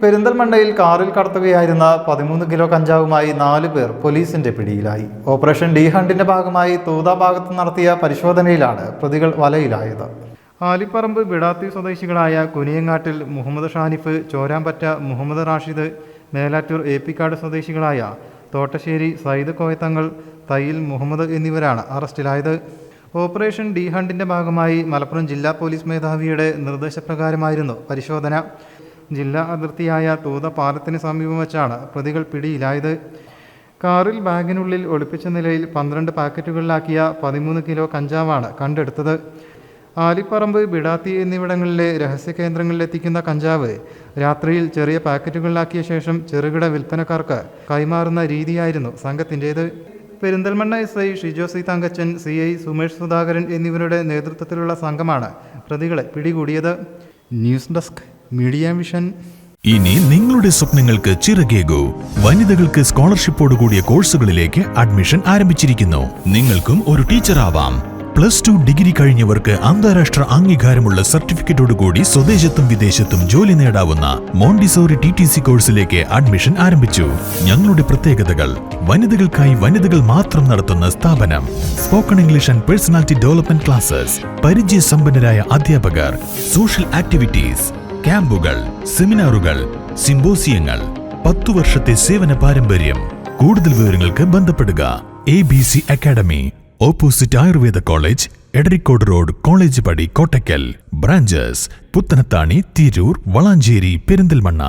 പെരിന്തൽമണ്ണയിൽ കാറിൽ കടത്തുകയായിരുന്ന 13 കിലോ കഞ്ചാവുമായി 4 പേർ പോലീസിന്റെ പിടിയിലായി. ഓപ്പറേഷൻ ഡി ഹണ്ടിന്റെ ഭാഗമായി തൂത ഭാഗത്ത് നടത്തിയ പരിശോധനയിലാണ് പ്രതികൾ വലയിലായത്. ആലിപ്പറമ്പ് ബിടാത്തി സ്വദേശികളായ കുനിയങ്ങാട്ടിൽ മുഹമ്മദ് ഷാനിഫ്, ചോരാമ്പറ്റ മുഹമ്മദ് റാഷിദ്, മേലാറ്റൂർ ഏപ്പിക്കാട് സ്വദേശികളായ തോട്ടശ്ശേരി സയ്യിദ് കോയത്തങ്ങൾ, തയ്യിൽ മുഹമ്മദ് എന്നിവരാണ് അറസ്റ്റിലായത്. ഓപ്പറേഷൻ ഡി ഹണ്ടിന്റെ ഭാഗമായി മലപ്പുറം ജില്ലാ പോലീസ് മേധാവിയുടെ നിർദ്ദേശപ്രകാരമായിരുന്നു പരിശോധന. ജില്ലാ അതിർത്തിയായ തൂത പാലത്തിന് സമീപം വച്ചാണ് പ്രതികൾ പിടിയിലായത്. കാറിൽ ബാഗിനുള്ളിൽ ഒളിപ്പിച്ച നിലയിൽ 12 പാക്കറ്റുകളിലാക്കിയ 13 കിലോ കഞ്ചാവാണ് കണ്ടെടുത്തത്. ആലിപ്പറമ്പ്, ബിടാത്തി എന്നിവിടങ്ങളിലെ രഹസ്യ കേന്ദ്രങ്ങളിലെത്തിക്കുന്ന കഞ്ചാവ് രാത്രിയിൽ ചെറിയ പാക്കറ്റുകളിലാക്കിയ ശേഷം ചെറുകിട വിൽപ്പനക്കാർക്ക് കൈമാറുന്ന രീതിയായിരുന്നു സംഘത്തിൻ്റേത്. Perinthalmanna SI Shijo C Thankachan, CI Sumesh Sudhakaran എന്നിവരുടെ നേതൃത്വത്തിലുള്ള സംഘമാണ് പ്രതികളെ പിടികൂടിയത്. News desk, media vision. ഇനി നിങ്ങളുടെ സ്വപ്നങ്ങൾക്ക് ചിറകേകൂ. വനിതകൾക്ക് സ്കോളർഷിപ്പോടുകൂടിയ കോഴ്സുകളിലേക്ക് അഡ്മിഷൻ ആരംഭിച്ചിരിക്കുന്നു. നിങ്ങൾക്കും ഒരു ടീച്ചറാവാം. +2 ഡിഗ്രി കഴിഞ്ഞവർക്ക് അന്താരാഷ്ട്ര അംഗീകാരമുള്ള സർട്ടിഫിക്കറ്റോടുകൂടി സ്വദേശത്തും വിദേശത്തും ജോലി നേടാവുന്ന മോണ്ടിസോറി TTC കോഴ്സിലേക്ക് അഡ്മിഷൻ ആരംഭിച്ചു. ഞങ്ങളുടെ പ്രത്യേകതകൾ: വനിതകൾക്കായി വനിതകൾ മാത്രം നടത്തുന്ന സ്ഥാപനം, spoken English and personality development classes, പരിചയസമ്പന്നരായ അധ്യാപകർ, സോഷ്യൽ ആക്ടിവിറ്റീസ്, ക്യാമ്പുകൾ, സെമിനാറുകൾ, സിംബോസിയങ്ങൾ, 10 വർഷത്തെ സേവന പാരമ്പര്യം. കൂടുതൽ വിവരങ്ങൾക്ക് ബന്ധപ്പെടുക. ABC academy, opposite Ayurveda college, Edarikode road, college പടി, കോട്ടക്കൽ. ബ്രാഞ്ചസ് പുത്തനത്താണി, തിരൂർ, വളാഞ്ചേരി, പെരിന്തൽമണ്ണ.